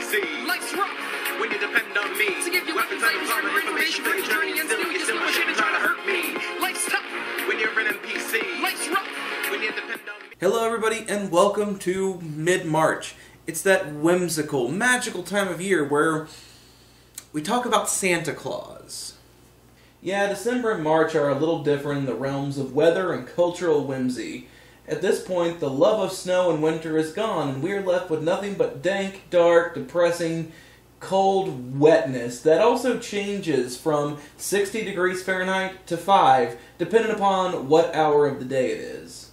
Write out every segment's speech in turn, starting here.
PC. Life's rough. When you depend on me To give you weapons, weapons, armor, information for your journey, and still you still shit and try to hurt me. Life's tough. When you're an NPC. Life's rough. When you depend on me. Hello everybody and welcome to mid-March. It's that whimsical, magical time of year where we talk about Santa Claus. Yeah, December and March are a little different in the realms of weather and cultural whimsy. At this point, the love of snow and winter is gone, and we're left with nothing but dank, dark, depressing, cold wetness that also changes from 60 degrees Fahrenheit to 5, depending upon what hour of the day it is.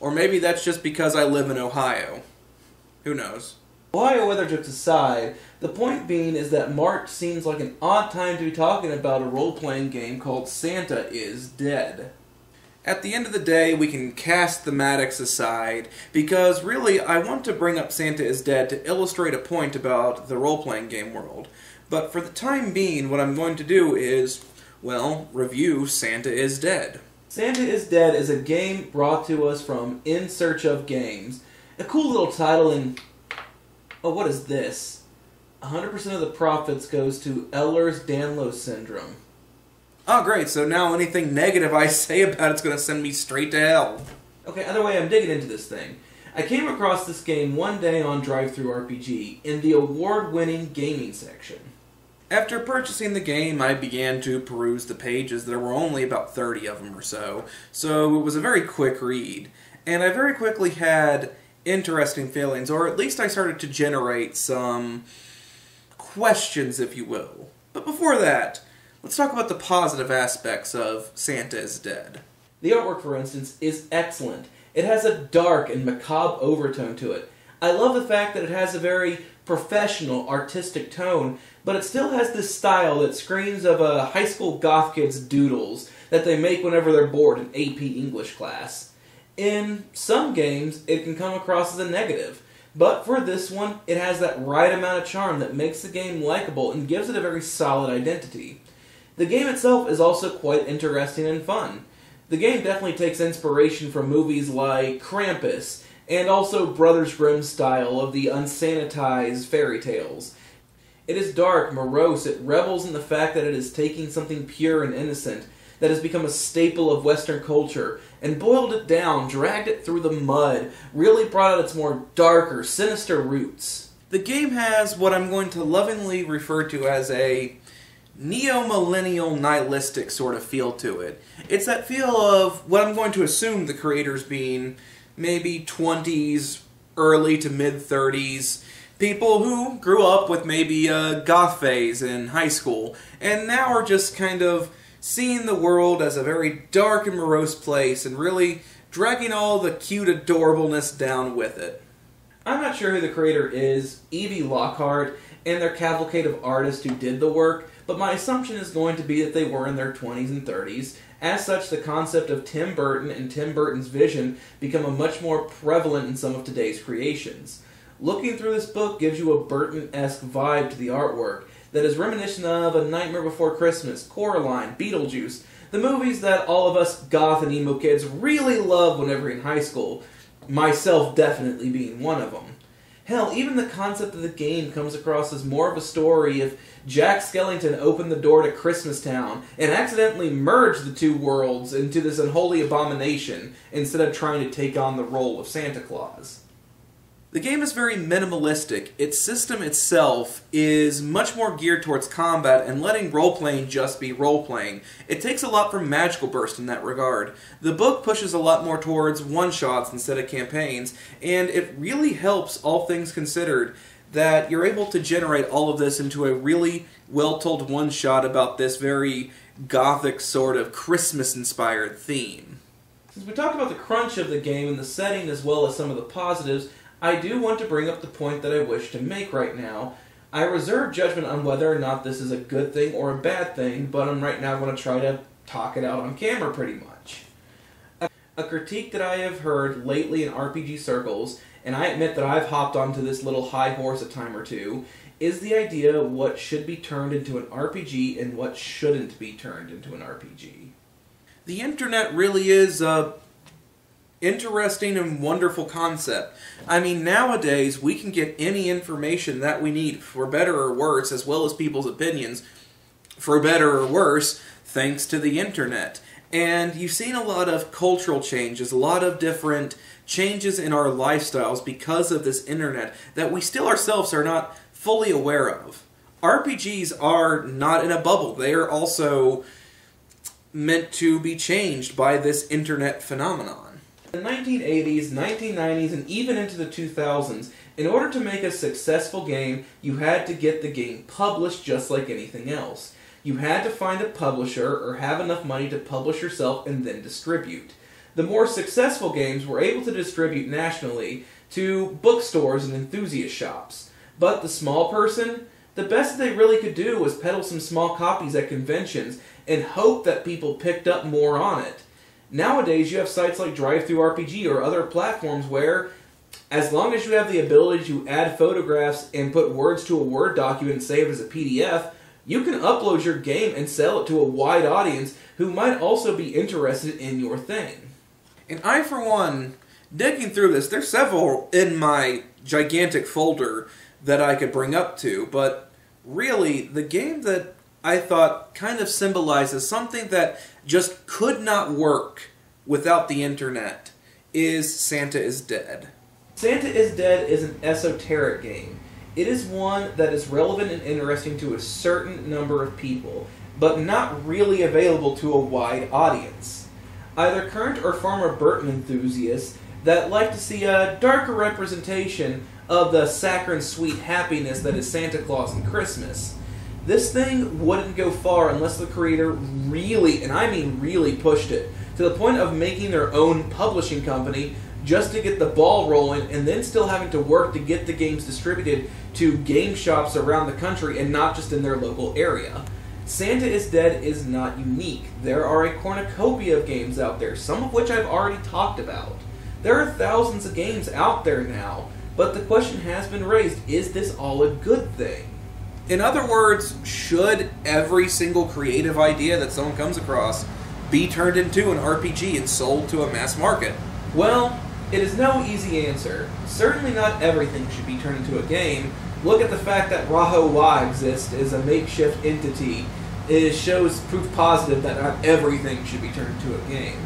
Or maybe that's just because I live in Ohio. Who knows? Ohio weather jokes aside, the point being is that March seems like an odd time to be talking about a role-playing game called Santa is Dead. At the end of the day, we can cast thematics aside, because really I want to bring up Santa is Dead to illustrate a point about the role-playing game world. But for the time being, what I'm going to do is, well, review Santa is Dead. Santa is Dead is a game brought to us from In Search of Games. A cool little title and... oh, what is this? 100% of the profits goes to Ehlers-Danlos syndrome. Oh, great, so now anything negative I say about it's going to send me straight to hell. Okay, either way, I'm digging into this thing. I came across this game one day on DriveThruRPG in the award-winning gaming section. After purchasing the game, I began to peruse the pages. There were only about 30 of them or so it was a very quick read. And I very quickly had interesting feelings, or at least I started to generate some questions, if you will. But before that, let's talk about the positive aspects of Santa is Dead. The artwork, for instance, is excellent. It has a dark and macabre overtone to it. I love the fact that it has a very professional, artistic tone, but it still has this style that screams of a high school goth kid's doodles that they make whenever they're bored in AP English class. In some games, it can come across as a negative, but for this one, it has that right amount of charm that makes the game likable and gives it a very solid identity. The game itself is also quite interesting and fun. The game definitely takes inspiration from movies like Krampus, and also Brothers Grimm's style of the unsanitized fairy tales. It is dark, morose, it revels in the fact that it is taking something pure and innocent that has become a staple of Western culture, and boiled it down, dragged it through the mud, really brought out its more darker, sinister roots. The game has what I'm going to lovingly refer to as a neo-millennial nihilistic sort of feel to it. It's that feel of what I'm going to assume the creators being maybe 20s, early to mid-30s, people who grew up with maybe a goth phase in high school, and now are just kind of seeing the world as a very dark and morose place, and really dragging all the cute adorableness down with it. I'm not sure who the creator is, Evie Lockhart, and their cavalcade of artists who did the work, but my assumption is going to be that they were in their 20s and 30s. As such, the concept of Tim Burton and Tim Burton's vision become a much more prevalent in some of today's creations. Looking through this book gives you a Burton-esque vibe to the artwork that is reminiscent of A Nightmare Before Christmas, Coraline, Beetlejuice, the movies that all of us goth and emo kids really loved whenever in high school, myself definitely being one of them. Hell, even the concept of the game comes across as more of a story if Jack Skellington opened the door to Christmastown and accidentally merged the two worlds into this unholy abomination instead of trying to take on the role of Santa Claus. The game is very minimalistic. Its system itself is much more geared towards combat and letting role-playing just be role-playing. It takes a lot from Magical Burst in that regard. The book pushes a lot more towards one-shots instead of campaigns, and it really helps, all things considered, that you're able to generate all of this into a really well-told one-shot about this very gothic sort of Christmas-inspired theme. Since we talked about the crunch of the game and the setting as well as some of the positives, I do want to bring up the point that I wish to make right now. I reserve judgment on whether or not this is a good thing or a bad thing, but I'm right now going to try to talk it out on camera pretty much. A critique that I have heard lately in RPG circles, and I admit that I've hopped onto this little high horse a time or two, is the idea of what should be turned into an RPG and what shouldn't be turned into an RPG. The internet really is Interesting and wonderful concept. I mean, nowadays we can get any information that we need, for better or worse, as well as people's opinions, for better or worse, thanks to the internet. And you've seen a lot of cultural changes, a lot of different changes in our lifestyles because of this internet that we still ourselves are not fully aware of. RPGs are not in a bubble. They are also meant to be changed by this internet phenomenon. In the 1980s, 1990s, and even into the 2000s, in order to make a successful game, you had to get the game published just like anything else. You had to find a publisher or have enough money to publish yourself and then distribute. The more successful games were able to distribute nationally to bookstores and enthusiast shops. But the small person, the best they really could do was peddle some small copies at conventions and hope that people picked up more on it. Nowadays, you have sites like DriveThruRPG or other platforms where, as long as you have the ability to add photographs and put words to a Word document and save it as a PDF, you can upload your game and sell it to a wide audience who might also be interested in your thing. And I, for one, digging through this, there's several in my gigantic folder that I could bring up to, but really, the game that I thought kind of symbolizes something that just could not work without the internet is Santa is Dead. Santa is Dead is an esoteric game. It is one that is relevant and interesting to a certain number of people, but not really available to a wide audience. Either current or former Burton enthusiasts that like to see a darker representation of the saccharine sweet happiness that is Santa Claus and Christmas. This thing wouldn't go far unless the creator really, and I mean really, pushed it to the point of making their own publishing company just to get the ball rolling, and then still having to work to get the games distributed to game shops around the country and not just in their local area. Santa is Dead is not unique. There are a cornucopia of games out there, some of which I've already talked about. There are thousands of games out there now, but the question has been raised, is this all a good thing? In other words, should every single creative idea that someone comes across be turned into an RPG and sold to a mass market? Well, it is no easy answer. Certainly not everything should be turned into a game. Look at the fact that Raho Wa exists as a makeshift entity. It shows proof positive that not everything should be turned into a game.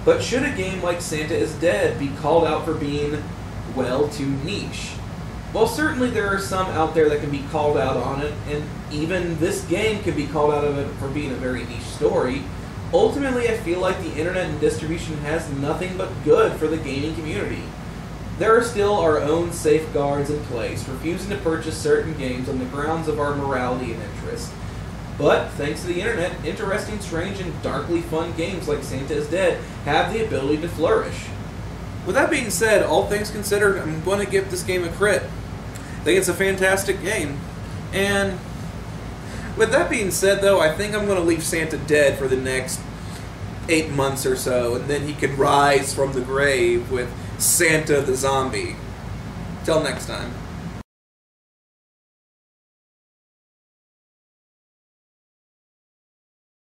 But should a game like Santa is Dead be called out for being, well, too niche? Well, certainly there are some out there that can be called out on it, and even this game can be called out of it for being a very niche story. Ultimately, I feel like the internet and distribution has nothing but good for the gaming community. There are still our own safeguards in place, refusing to purchase certain games on the grounds of our morality and interest. But, thanks to the internet, interesting, strange, and darkly fun games like Santa is Dead have the ability to flourish. With that being said, all things considered, I'm going to give this game a crit. I think it's a fantastic game. And with that being said, though, I think I'm going to leave Santa dead for the next 8 months or so, and then he can rise from the grave with Santa the Zombie. Till next time.